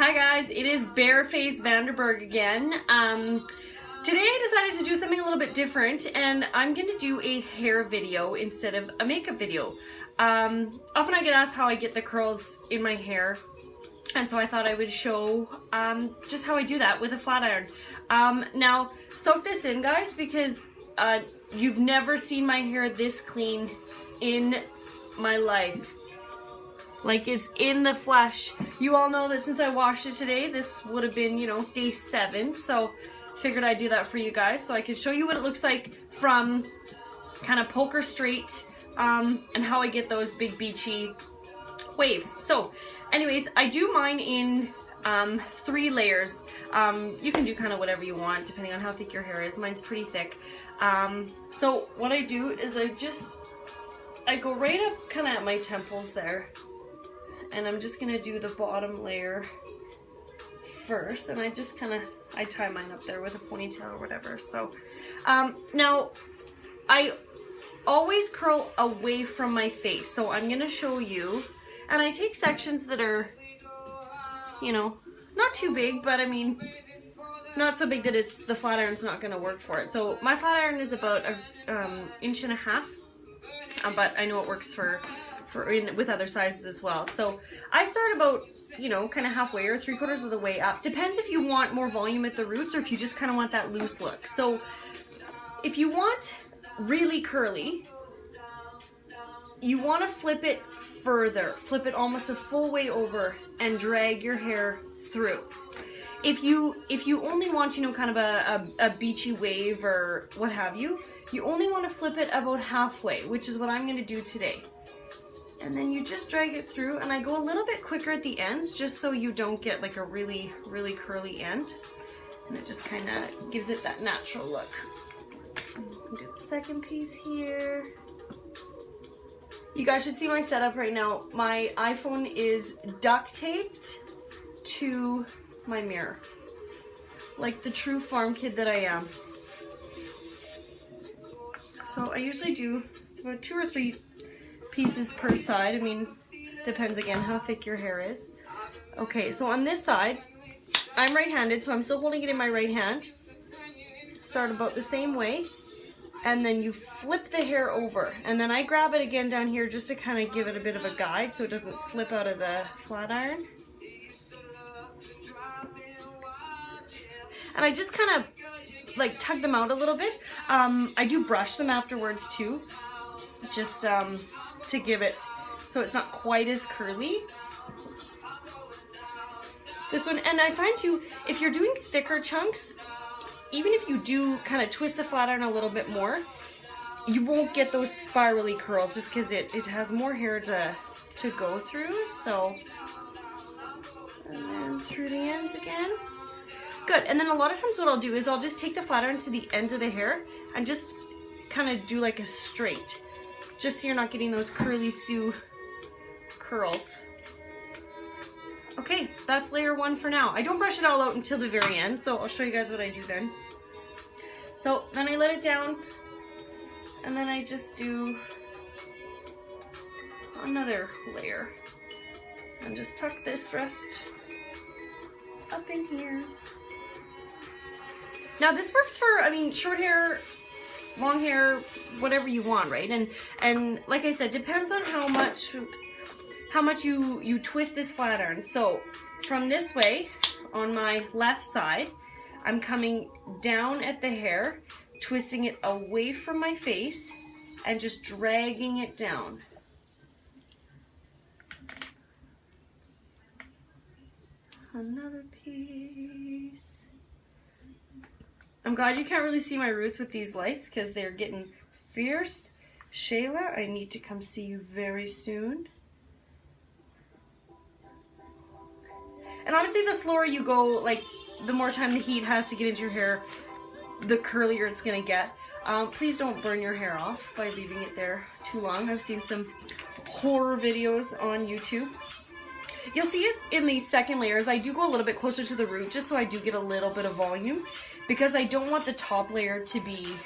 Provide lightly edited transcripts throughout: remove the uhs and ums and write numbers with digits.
Hi guys, it is Bareface Vanderberg again. Today I decided to do something a little bit different, and I'm going to do a hair video instead of a makeup video. Often I get asked how I get the curls in my hair, and so I thought I would show just how I do that with a flat iron. Now, soak this in guys, because you've never seen my hair this clean in my life. Like, it's in the flesh. You all know that since I washed it today, this would have been, you know, day 7. So figured I'd do that for you guys so I could show you what it looks like from kind of poker straight, and how I get those big beachy waves. So anyways, I do mine in 3 layers. You can do kind of whatever you want depending on how thick your hair is. Mine's pretty thick. So what I do is I go right up kind of at my temples there. And I'm just gonna do the bottom layer first, and I just kind of, I tie mine up there with a ponytail or whatever. So now I always curl away from my face, so I'm gonna show you, and I take sections that are, you know, not too big, but I mean not so big that it's, the flat iron's not gonna work for it. So my flat iron is about an inch and a half, but I know it works with other sizes as well. So I start about, you know, kind of halfway or 3/4 of the way up. Depends if you want more volume at the roots or if you just kind of want that loose look. So if you want really curly, you want to flip it further, flip it almost a full way over and drag your hair through. If you only want, you know, kind of a beachy wave or what have you, you only want to flip it about halfway, which is what I'm going to do today. And then you just drag it through, and I go a little bit quicker at the ends just so you don't get like a really, really curly end. And it just kind of gives it that natural look. Do the second piece here. You guys should see my setup right now. My iPhone is duct taped to my mirror. Like the true farm kid that I am. So I usually do, it's about 2 or 3 pieces per side. I mean, depends again how thick your hair is. Okay, so on this side, I'm right-handed, so I'm still holding it in my right hand. Start about the same way, and then you flip the hair over, and then I grab it again down here just to kind of give it a bit of a guide so it doesn't slip out of the flat iron. And I just kind of like tug them out a little bit. I do brush them afterwards too, just to give it so it's not quite as curly. This one, and I find too, if you're doing thicker chunks, even if you do kind of twist the flat iron a little bit more, you won't get those spirally curls just because it has more hair to go through. So, and then through the ends again. Good. And then a lot of times what I'll do is I'll just take the flat iron to the end of the hair and just kind of do like a straight, just so you're not getting those curly Sue curls. Okay, that's layer 1 for now. I don't brush it all out until the very end, so I'll show you guys what I do then. So then I let it down, and then I just do another layer. And just tuck this rest up in here. Now this works for, I mean, short hair, long hair, whatever you want, right? And like I said, depends on how much, you twist this flat iron. So from this way, on my left side, I'm coming down at the hair, twisting it away from my face, and just dragging it down. Another piece. I'm glad you can't really see my roots with these lights because they're getting fierce. Shayla, I need to come see you very soon. And obviously the slower you go, like the more time the heat has to get into your hair, the curlier it's gonna get. Please don't burn your hair off by leaving it there too long. I've seen some horror videos on YouTube. You'll see it in these second layers. I do go a little bit closer to the root just so I do get a little bit of volume, because I don't want the top layer to be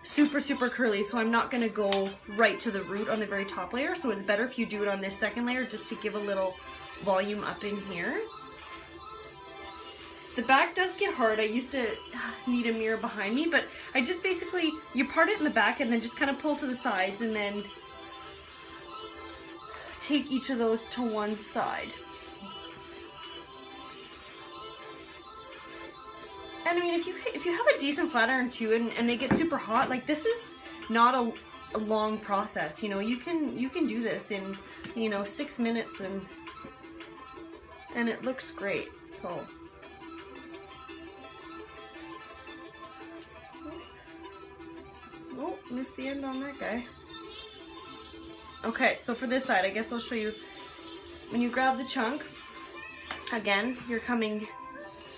super, super curly, so I'm not going to go right to the root on the very top layer. So it's better if you do it on this second layer just to give a little volume up in here. The back does get hard. I used to need a mirror behind me, but I just basically, you part it in the back and then just kind of pull to the sides and then take each of those to one side. And I mean, if you have a decent flat iron too, and they get super hot, like this is not a long process. You know, you can do this in, you know, 6 minutes and it looks great. So. Oh, missed the end on that guy. Okay, so for this side, I guess I'll show you. When you grab the chunk, again, you're coming.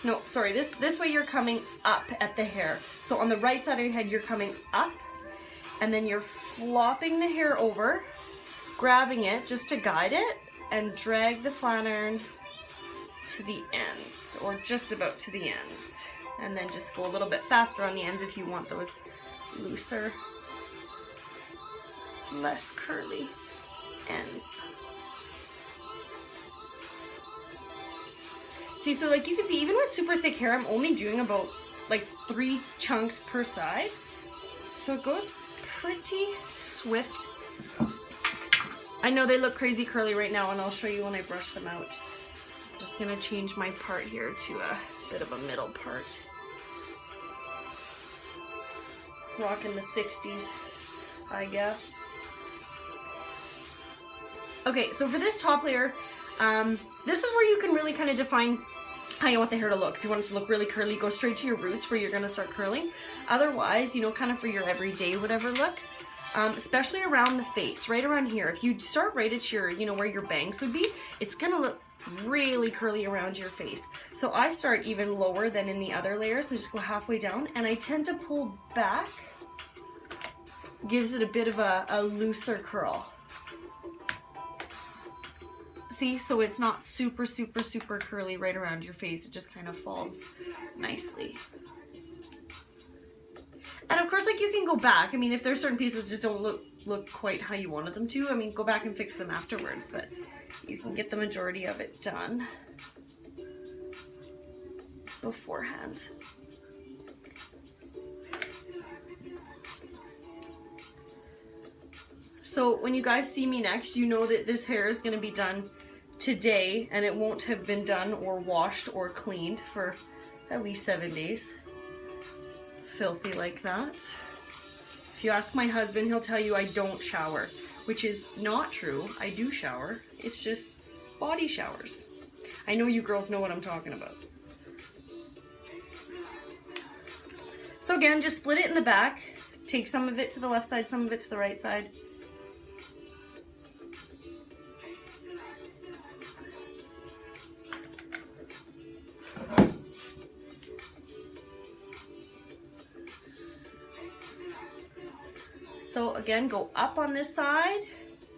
No, sorry, this way you're coming up at the hair. So on the right side of your head, you're coming up, and then you're flopping the hair over, grabbing it just to guide it, and drag the flat iron to the ends, or just about to the ends. And then just go a little bit faster on the ends if you want those looser, less curly ends. See, so like you can see, even with super thick hair, I'm only doing about like 3 chunks per side. So it goes pretty swift. I know they look crazy curly right now, and I'll show you when I brush them out. I'm just gonna change my part here to a bit of a middle part. Rocking the 60s, I guess. Okay, so for this top layer, this is where you can really kind of define how you want the hair to look. If you want it to look really curly, go straight to your roots where you're going to start curling. Otherwise, you know, kind of for your everyday whatever look, especially around the face, right around here. If you start right at your, you know, where your bangs would be, it's going to look really curly around your face. So I start even lower than in the other layers and just go halfway down, and I tend to pull back. Gives it a bit of a looser curl. See, so it's not super curly right around your face. It just kind of falls nicely. And of course, like, you can go back. I mean, if there's certain pieces that just don't look quite how you wanted them to, I mean, go back and fix them afterwards, but you can get the majority of it done beforehand. So when you guys see me next, you know that this hair is going to be done today, and it won't have been done or washed or cleaned for at least 7 days. Filthy like that. If you ask my husband, he'll tell you I don't shower, which is not true. I do shower. It's just body showers. I know you girls know what I'm talking about. So again, just split it in the back. Take some of it to the left side, some of it to the right side. So again, go up on this side,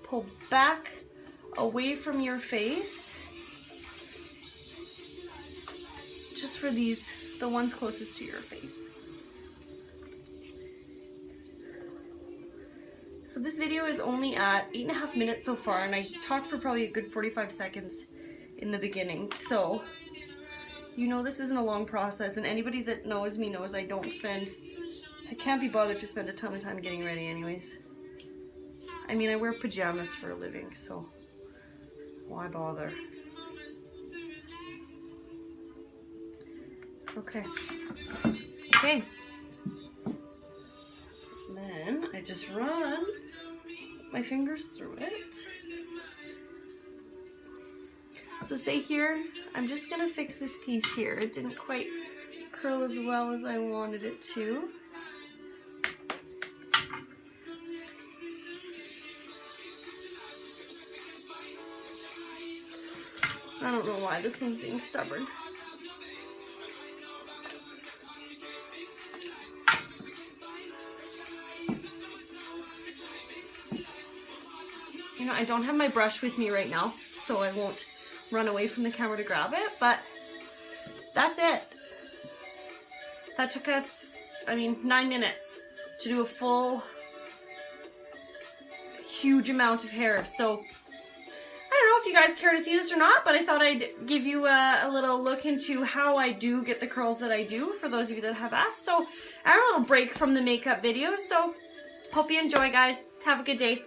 pull back away from your face, just for these, the ones closest to your face. So this video is only at 8.5 minutes so far, and I talked for probably a good 45 seconds in the beginning. So, you know, this isn't a long process, and anybody that knows me knows I can't be bothered to spend a ton of time getting ready anyways. I mean, I wear pajamas for a living, so why bother? Okay. Okay. Then I just run my fingers through it. So say here, I'm just gonna fix this piece here. It didn't quite curl as well as I wanted it to. I don't know why this one's being stubborn. You know, I don't have my brush with me right now, so I won't run away from the camera to grab it, but that's it. That took us, 9 minutes to do a full, huge amount of hair. So don't know if you guys care to see this or not, but I thought I'd give you a little look into how I do get the curls that I do, for those of you that have asked. So I have a little break from the makeup videos, so hope you enjoy, guys. Have a good day.